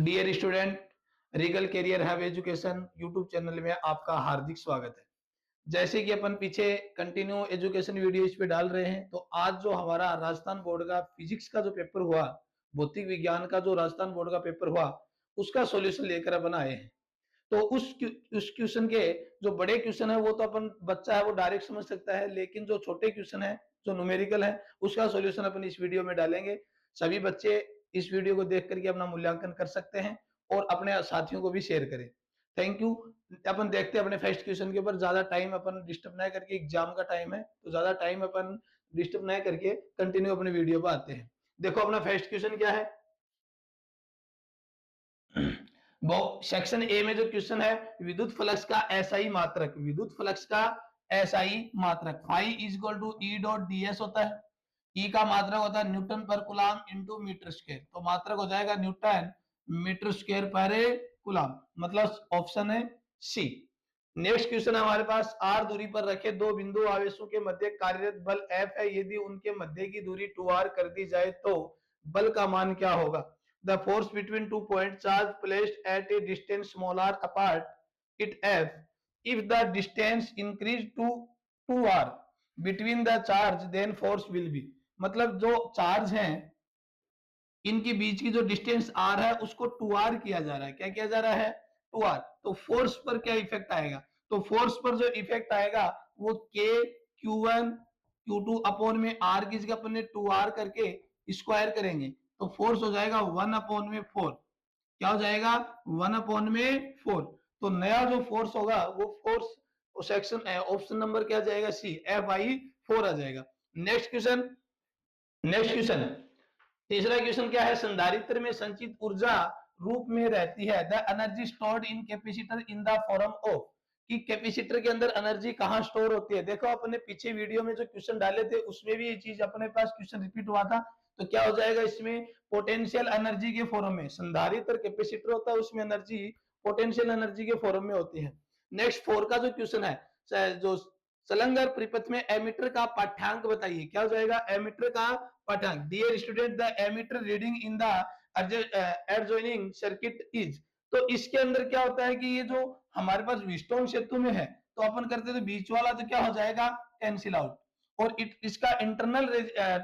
Dear student, regal career have education YouTube channel में आपका हार्दिक स्वागत है। जैसे कि अपन पीछे कंटिन्यू एजुकेशन वीडियो इस पे डाल रहे हैं, तो आज जो हमारा राजस्थान बोर्ड का फिजिक्स का जो पेपर हुआ, भौतिक विज्ञान का जो राजस्थान बोर्ड का पेपर हुआ, उसका सॉल्यूशन लेकर अपन आए हैं। तो उस क्वेश्चन के जो बड़े क्वेश्चन है वो तो अपन बच्चा है वो डायरेक्ट समझ सकता है, लेकिन जो छोटे क्वेश्चन है जो न्यूमेरिकल है उसका सॉल्यूशन अपन इस वीडियो में डालेंगे। सभी बच्चे इस वीडियो को देख करके अपना मूल्यांकन कर सकते हैं और अपने साथियों को भी शेयर करें। Thank you. अपन देखते हैं अपने फर्स्ट क्वेश्चन के ऊपर। ज्यादा टाइम अपन डिस्टर्ब ना करके, एग्जाम का टाइम है तो ज्यादा टाइम अपन डिस्टर्ब ना करके कंटिन्यू अपने वीडियो पर आते हैं। देखो अपना फर्स्ट क्वेश्चन क्या है। वो सेक्शन ए में जो क्वेश्चन है, विद्युत फ्लक्स का एसआई मात्रक, विद्युत फ्लक्स का एसआई मात्रक phi is equal to E dot DS होता है। ई का मात्रक होता है न्यूटन पर कूलम इनटू मीटर स्क्वायर, तो मात्रक हो जाएगा न्यूटन मीटर स्क्वायर पर कूलम, मतलब ऑप्शन है सी। नेक्स्ट क्वेश्चन है हमारे पास, आर दूरी पर रखे दो बिंदु आवेशों के मध्य कार्यरत बल एफ है, यदि उनके मध्य की दूरी 2r कर दी जाए तो बल का मान क्या होगा। The force between 2 point charge placed at a distance smaller apart it F. If the distance increase to 2r between the charge, then force will be. मतलब जो चार्ज हैं इनके बीच की जो डिस्टेंस r है उसको 2r किया जा रहा है। क्या किया जा रहा है? 2r। तो फोर्स पर क्या इफेक्ट आएगा? तो फोर्स पर जो इफेक्ट आएगा वो k q1 q2 अपॉन में r की जगह अपन ने 2r करके स्क्वायर करेंगे तो फोर्स हो जाएगा 1 अपॉन में 4। क्या हो जाएगा? 1 अपॉन में 4। तो नया जो फोर्स होगा वो फोर्स सेक्शन ऑप्शन नंबर क्या जाएगा? सी, एफ आई 4 आ जाएगा। नेक्स्ट क्वेश्चन, तीसरा क्वेश्चन क्या है, संधारित्र में संचित ऊर्जा रूप में रहती है the energy stored in capacitor in the form of, कि कैपेसिटर के अंदर एनर्जी कहां स्टोर होती है। देखो अपने पीछे वीडियो में जो क्वेश्चन डाले थे उसमें भी ये चीज अपने पास क्वेश्चन रिपीट हुआ था। तो क्या हो जाएगा इसमें? पोटेंशियल एनर्जी के फॉर्म में। संधारित्र कैपेसिटर होता है उसमें एनर्जी पोटेंशियल एनर्जी के फॉर्म में होती है। नेक्स्ट 4 का जो क्वेश्चन है, जो संलग्न परिपथ में एमीटर का पाठ्यांक बताइए। क्या हो जाएगा? एमीटर का पाठ्यांक। Dear student, the ammeter reading in the adjoining circuit is. तो इसके अंदर क्या होता है कि ये जो हमारे पास व्हीटस्टोन सेतु में है तो अपन करते तो बीच वाला तो क्या हो जाएगा? Cancel out. और इसका इंटरनल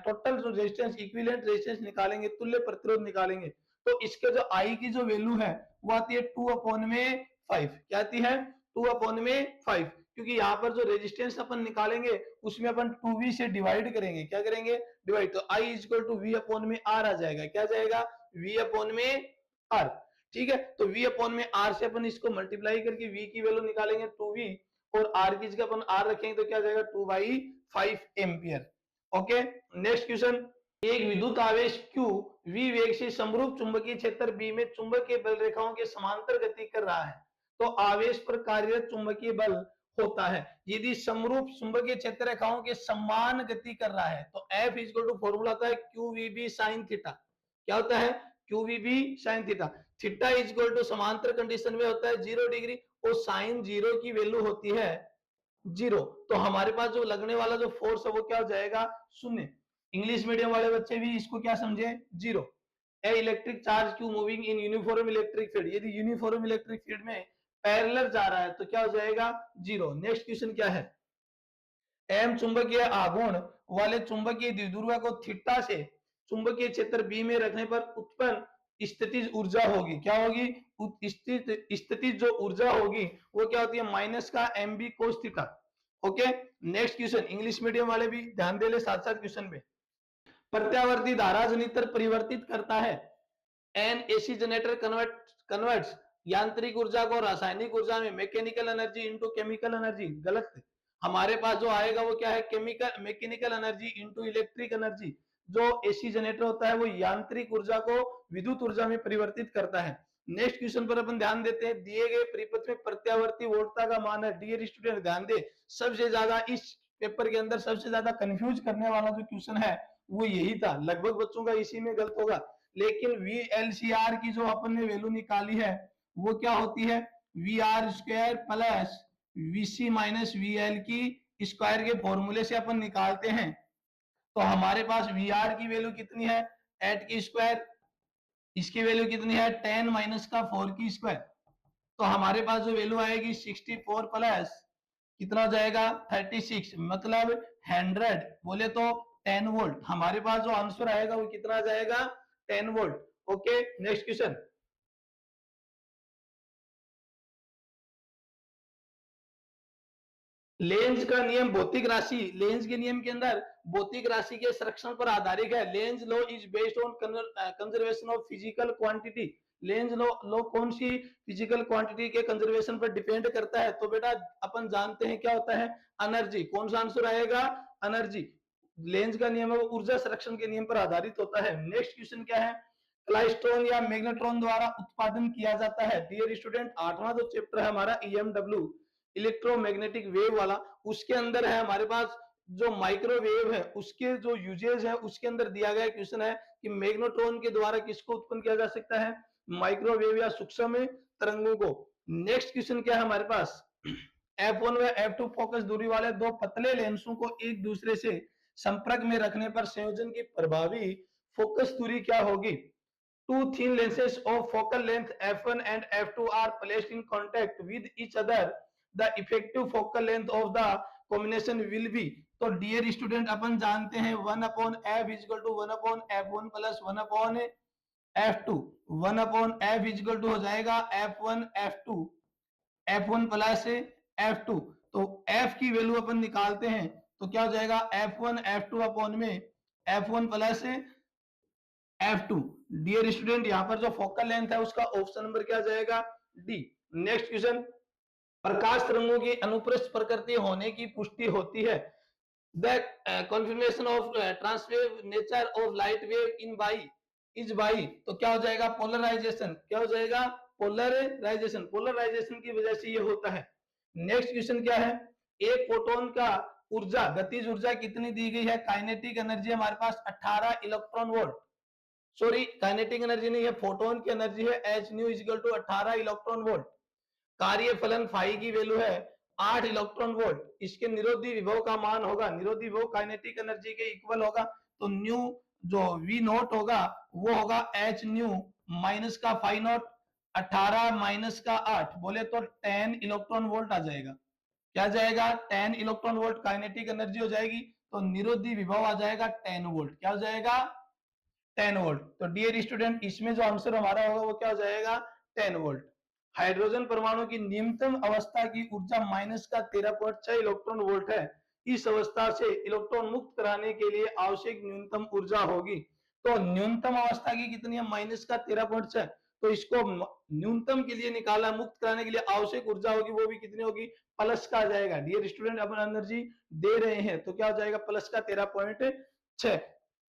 टोटल जो रेजिस्टेंस, इक्विवेलेंट रेजिस्टेंस निकालेंगे, तुल्य प्रतिरोध निकालेंगे, तो इसके जो आई की जो वैल्यू है वो आती है 2 अपॉन में 5। क्या आती है? 2 अपॉन में 5, क्योंकि यहाँ पर जो रेजिस्टेंस अपन निकालेंगे उसमें अपन 2v से डिवाइड करेंगे। क्या करेंगे? डिवाइड। तो I is equal to V upon में आर आ जाएगा। क्या जाएगा? v अपॉन में आर। ठीक है, तो v अपॉन में आर से अपन इसको मल्टीप्लाई करके v की वैल्यू निकालेंगे 2v, और r की जगह अपन r रखेंगे तो क्या जाएगा? 2/5 एम्पियर। ओके, नेक्स्ट क्वेश्चन, एक विद्युत आवेश q v वेग से समरूप चुंबकीय क्षेत्र b में चुंबकीय बल रेखाओं के समांतर गति कर रहा है, तो आवेश पर कार्यरत चुंबकीय बल होता है यदि समरूप चुंबकीय क्षेत्र रेखाओं के समान गति कर रहा है। तो F इक्वल टू फॉर्मूला होता है QVB sin थीटा। क्या होता है? QVB sin theta. Theta is equal to समांतर कंडीशन में होता है 0 डिग्री और साइन 0 की वैल्यू होती है 0। तो हमारे पास जो लगने वाला जो फोर्स है वो क्या हो जाएगा? शून्य। इंग्लिश मीडियम वाले बच्चे भी इसको क्या समझे? 0। ए electric charge Q moving in uniform electric field, यदि यूनिफॉर्म इलेक्ट्रिक फील्ड में पैरेलल जा रहा है तो क्या हो जाएगा? 0। नेक्स्ट क्वेश्चन क्या है, एम चुंबकीय आघूर्ण वाले चुंबकीय द्विध्रुव को थीटा से चुंबकीय क्षेत्र बी में रखने पर उत्पन्न स्थितिज ऊर्जा होगी। क्या होगी? स्थितिज जो ऊर्जा होगी वो क्या होती है? माइनस का M B cos theta. Okay, next question, English medium वाले भी ध्यान दे ले साथ साथ क्वेश्चन में। प्रत्यावर्ती धारा जनित्र परिवर्तित करता है, एन एसी जनरेटर कन्वर्ट्स यांत्रिक ऊर्जा को रासायनिक ऊर्जा में, mechanical energy into chemical energy. गलत। हमारे पास जो आएगा वो क्या है? Chemical mechanical energy into electric energy. जो एसी जनरेटर होता है वो यांत्रिक ऊर्जा को विद्युत ऊर्जा में परिवर्तित करता है। नेक्स्ट क्वेश्चन पर अपन ध्यान देते हैं, दिए गए परिपथ में प्रत्यावर्ती वोल्टता का मान है। डियर स्टूडेंट ध्यान दे, सबसे ज्यादा इस पेपर के अंदर सबसे ज्यादा कंफ्यूज करने वाला जो क्वेश्चन है वो यही था। लगभग बच्चों का इसी में गलत होगा, लेकिन VLCR की जो अपन ने वैल्यू निकाली है वो क्या होती है? VR square plus VC minus VL की स्क्वायर के फॉर्मूले से अपन निकालते हैं। तो हमारे पास VR की वैल्यू कितनी है? 8 की स्क्वायर इसकी वैल्यू कितनी है 10 माइनस का 4 की स्क्वायर, तो हमारे पास जो वैल्यू आएगी 64 प्लस कितना हो जाएगा 36, मतलब 100 बोले तो 10 वोल्ट। हमारे पास जो आंसर आएगा वो कितना आ जाएगा 10 volt. Okay, next question. Length का नियम भौतिक राशि, लेंज के नियम के अंदर भौतिक राशि के संरक्षण पर आधारित है। Lenz law is based on conservation of physical quantity. Lenz law कौन सी फिजिकल क्वांटिटी के कंजर्वेशन पर डिपेंड करता है? तो बेटा अपन जानते हैं क्या होता है एनर्जी। कौन सा आंसर आएगा एनर्जी। लेंज का नियम है वो ऊर्जा संरक्षण के नियम पर आधारित होता है। नेक्स्ट क्वेश्चन क्या है? क्लाइस्ट्रॉन या मैग्नेट्रॉन द्वारा उत्पादन किया जाता है। डियर स्टूडेंट, 8वां जो चैप्टर है हमारा ईएमडब्ल्यू इलेक्ट्रोमैग्नेटिक वेव वाला, उसके अंदर है हमारे पास जो माइक्रोवेव है उसके जो यूजेज है उसके अंदर दिया गया क्वेश्चन है कि मैग्नेट्रॉन के द्वारा किसको उत्पन्न किया जा सकता है? माइक्रोवेव या सूक्ष्म तरंगों को। नेक्स्ट क्वेश्चन क्या है हमारे पास? F1 व F2 फोकस दूरी वाले दो पतले लेंसों को एक दूसरे से संपर्क में रखने पर संयोजन की प्रभावी फोकस दूरी क्या होगी? Two thin lenses of focal length f1 and f2 are placed in contact with each other. The effective focal length of the combination will be। तो डियर स्टूडेंट अपन जानते हैं 1 upon F equal to 1 upon f1 plus 1 upon f2। 1 upon F equal to हो जाएगा f1 f2 f1 plus f2। तो f की value अपन निकालते हैं तो क्या हो जाएगा f1 f2 अपॉन में f1 plus f2। Dear student, यहां पर जो फोकल लेंथ है उसका ऑप्शन नंबर क्या जाएगा डी। Next question. प्रकाश तरंगों की अनुप्रस्थ प्रकृति होने की पुष्टि होती है। The confirmation of transverse nature of light wave in by is by. तो क्या हो जाएगा पोलराइजेशन। क्या हो जाएगा पोलराइजेशन। पोलराइजेशन की वजह से ये होता है। नेक्स्ट क्वेश्चन क्या है? एक फोटोन का ऊर्जा गतिज ऊर्जा कितनी दी गई है? काइनेटिक एनर्जी हमारे पास 18 electron volt. Sorry, kinetic energy नहीं है, फोटोन की एनर्जी है H nu equal to 18 electron volt. कार्य फलन फाई की वैल्यू है 8 इलेक्ट्रॉन वोल्ट। इसके निरोधी विभव का मान होगा, निरोधी विभव काइनेटिक एनर्जी के इक्वल होगा, तो न्यू जो वी नोट होगा वो होगा एच न्यू माइनस का फाई नोट 18 माइनस का 8 बोले तो 10 इलेक्ट्रॉन वोल्ट आ जाएगा। क्या जाएगा 10 इलेक्ट्रॉन वोल्ट काइनेटिक एनर्जी हो जाएगी, तो निरोधी विभव आ जाएगा 10 वोल्ट। क्या हो जाएगा 10 वोल्ट। तो डियर स्टूडेंट, इसमें जो आंसर हमारा होगा वो क्या हो जाएगा 10 वोल्ट। हाइड्रोजन परमाणु की न्यूनतम अवस्था की ऊर्जा माइनस का 13.6 इलेक्ट्रॉन वोल्ट है। इस अवस्था से इलेक्ट्रॉन मुक्त कराने के लिए आवश्यक न्यूनतम ऊर्जा होगी। तो न्यूनतम अवस्था की कितनी है माइनस का 13.6, तो इसको न्यूनतम के लिए निकाला, मुक्त कराने के लिए आवश्यक ऊर्जा होगी वो भी कितनी होगी प्लस का आ जाएगा। डियर स्टूडेंट, अपन एनर्जी दे रहे हैं तो क्या हो जाएगा प्लस का 13.6,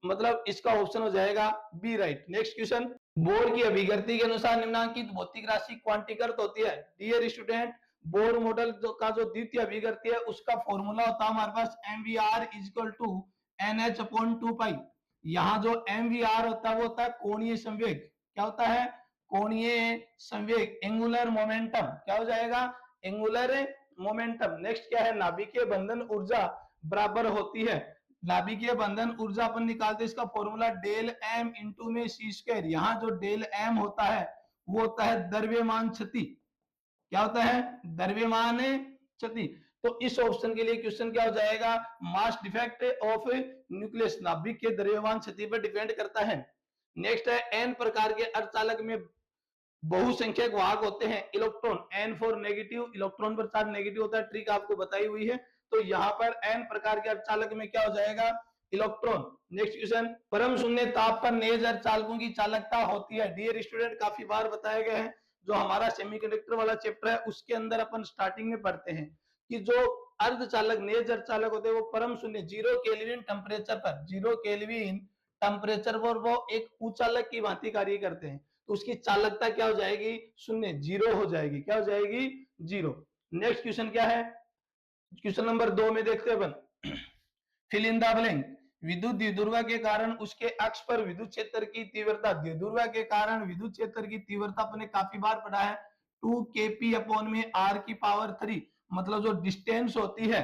मतलब इसका ऑप्शन हो जाएगा B right. Next question. Bohr की अभिव्यक्ति के अनुसार निम्नांकित भौतिक राशि क्वांटीकृत होती है। डियर स्टूडेंट, बोर मॉडल का जो द्वितीय अभिव्यक्ति है उसका फॉर्मूला होता है हमारे पास mvr equal to nh upon 2 pi. यहाँ जो mvr होता है वो होता है कोणीय संवेग। क्या होता है कोणीय संवेग, एंगुलर मोमेंटम। क्या हो जाएगा एंगुलर मोमेंटम। नेक्स्ट क्या है? नाभिकीय बंधन ऊर्जा बराबर होती है, नाभिकीय बंधन ऊर्जा अपन निकालते हैं, इसका फॉर्मूला डेल एम इंटू में सी स्क्वायर। यहाँ जो डेल एम होता है वो होता है द्रव्यमान क्षति। क्या होता है द्रव्यमान क्षति। तो इस ऑप्शन के लिए क्वेश्चन क्या हो जाएगा मास डिफेक्ट ऑफ न्यूक्लियस, नाभिक के द्रव्यमान क्षति पर डिपेंड करता है। नेक्स्ट है एन प्रकार के अर्धचालक में बहुसंख्यक वाहक होते हैं electron, N for negative, electron पर चार्ज नेगेटिव होता है, ट्रिक आपको बताई हुई है। तो यहाँ पर एन प्रकार के अर्धचालक में क्या हो जाएगा इलेक्ट्रॉन। Next question. परम शून्य ताप पर नेज अर्धचालकों की चालकता होती है। डियर स्टूडेंट, काफी बार बताया गया है, जो हमारा सेमीकंडक्टर वाला चैप्टर है उसके अंदर अपन स्टार्टिंग में पढ़ते हैं कि जो अर्धचालक नेज अर्धचालक होते हैं वो परम शून्य 0 केल्विन टेम्परेचर पर, 0 केल्विन टेम्परेचर पर वो एक उचालक की भांति कार्य करते हैं, तो उसकी चालकता क्या हो जाएगी शून्य, जीरो हो जाएगी। क्या हो जाएगी जीरो। नेक्स्ट क्वेश्चन क्या है? क्वेश्चन नंबर 2 में देखते हैं अपन। Fill in the blank. विद्युत द्विध्रुव के कारण उसके अक्ष पर विद्युत क्षेत्र की तीव्रता, द्विध्रुव के कारण विद्युत क्षेत्र की तीव्रता अपने काफी बार पढ़ा है 2 kp अपॉन में r की पावर 3, मतलब जो डिस्टेंस होती है,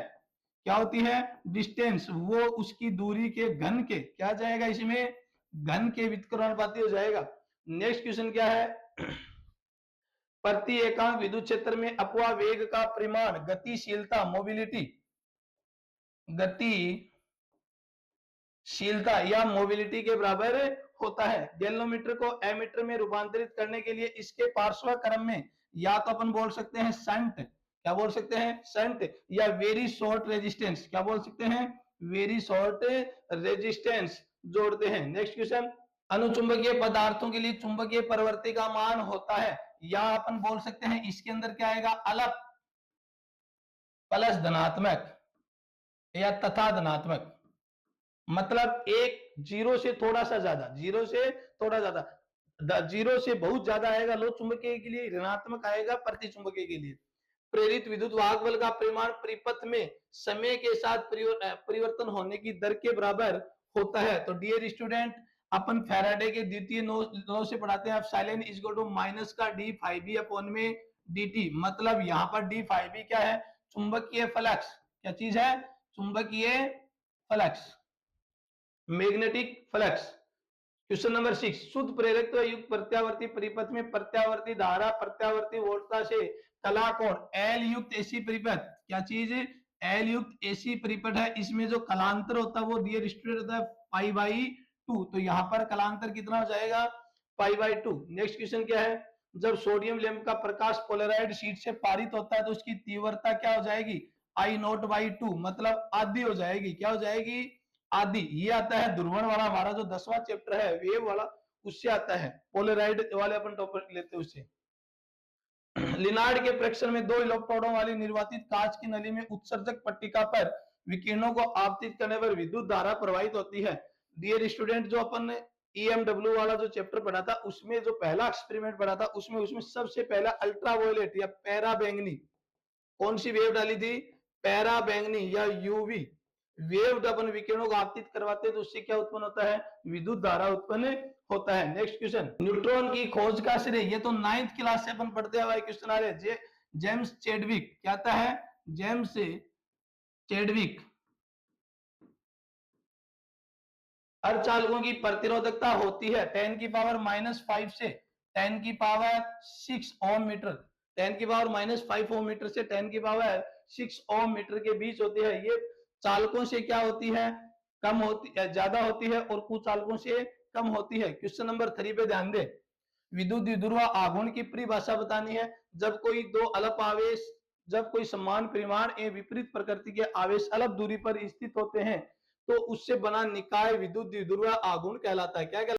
क्या होती है डिस्टेंस, वो उसकी दूरी के घन के क्या जाएगा इसमें घन के व्युत्क्रमानुपाती हो जाएगा। नेक्स्ट क्वेश्चन क्या है? प्रति एकांक विद्युत क्षेत्र में अपवाह वेग का परिमाण गतिशीलता मोबिलिटी, गतिशीलता या मोबिलिटी के बराबर होता है। गैल्वेनोमीटर को एमीटर में रूपांतरित करने के लिए इसके पार्श्व क्रम में या तो अपन बोल सकते हैं शंट, क्या बोल सकते हैं? शंट, या वेरी शॉर्ट रेजिस्टेंस, क्या बोल सकते हैं? वेरी शॉर्ट रेजिस्टेंस जोड़ते हैं। नेक्स्ट क्वेश्चन, अनुचुंबकीय पदार्थों के लिए चुंबकीय प्रवृत्ति का मान होता है, या अपन बोल सकते हैं इसके अंदर क्या आएगा? अलग प्लस धनात्मक या तथा धनात्मक, मतलब एक जीरो से थोड़ा सा ज्यादा, जीरो से थोड़ा ज्यादा, जीरो से बहुत ज्यादा आएगा लो चुंबकीय के लिए, ऋणात्मक आएगा प्रति चुंबकीय के लिए। प्रेरित विद्युत वाहक बल का परिमाण परिपथ में समय के साथ परिवर्तन होने की दर के बराबर होता है। तो डियर स्टूडेंट, अपन फैराडे के द्वितीय लॉ से पढ़ाते हैं, साइलेंट इज इक्वल टू माइनस का डी फाइव बी अपॉन में dt, मतलब यहाँ पर डी फाइव बी क्या है? चुंबकीय फ्लक्स। क्या चीज है? चुंबकीय flux, magnetic flux. Question number 6, शुद्ध प्रेरकत्व युक्त प्रत्यावर्ती परिपथ में प्रत्यावर्ती धारा प्रत्यावर्ती वोल्टता से कला कोण L युक्त एसी परिपथ, क्या चीज? L युक्त एसी परिपथ है, इसमें जो कलांतर होता है वो डियर स्टूडेंट होता है पाई बाई 2, तो यहाँ पर कलांतर कितना हो जाएगा? Pi by 2। नेक्स्ट क्वेश्चन क्या है? जब सोडियम लैंप का प्रकाश पोलराइड शीट से पारित होता है तो उसकी तीव्रता क्या हो जाएगी? आई नॉट बाई 2, मतलब आधी हो जाएगी। क्या हो जाएगी? आदि। ये आता है ध्रुवण वाला, हमारा जो 10वां चैप्टर है वेव वाला, उससे आता है, पोलराइड वाले अपन टॉपिक लेते हैं उससे। लिनार्ड के प्रेक्षण में 2 इलेक्ट्रोडों वाली निर्वातित कांच की नली में उत्सर्जक पट्टिका पर विकिरणों को आपतित करने पर विद्युत धारा प्रवाहित होती है। डियर स्टूडेंट, जो अपन ने EMW वाला जो चैप्टर पढ़ा था उसमें जो पहला एक्सपेरिमेंट पढ़ा था उसमें सबसे पहला अल्ट्रावायलेट या पैरा बैंगनी कौन सी वेव डाली थी? पैरा बैंगनी या यूवी वेव अपन विकिरणों को आपतित करवाते हैं तो उससे क्या उत्पन्न होता है? विद्युत धारा उत्पन्न होता है। नेक्स्ट क्वेश्चन, न्यूट्रॉन की खोज का श्रेय, ये तो 9th क्लास से अपन पढ़ते हुए क्वेश्चन आ रहे हैं। जेम्स चैडविक, क्या आता है? James Chadwick. अर्धचालकों की प्रतिरोधकता होती है 10 की पावर -5 से 10 की पावर 6 ओम मीटर, 10 की पावर -5 ओम मीटर से 10 की पावर 6 ओम मीटर के बीच होती है। ये चालकों से क्या होती है? कम होती है, ज्यादा होती है, और कुछ चालकों से कम होती है। क्वेश्चन नंबर 3 पे ध्यान दें, विद्युत द्विध्रुव आघूर्ण की परिभाषा बतानी है। जब कोई दो अलग आवेश, जब कोई समान परिमाण एवं विपरीत प्रकृति के आवेश अलग दूरी पर स्थित होते हैं तो उससे बना निकाय विद्युत द्विध्रुव आघूर्ण कहलाता है। क्या कहलाता है?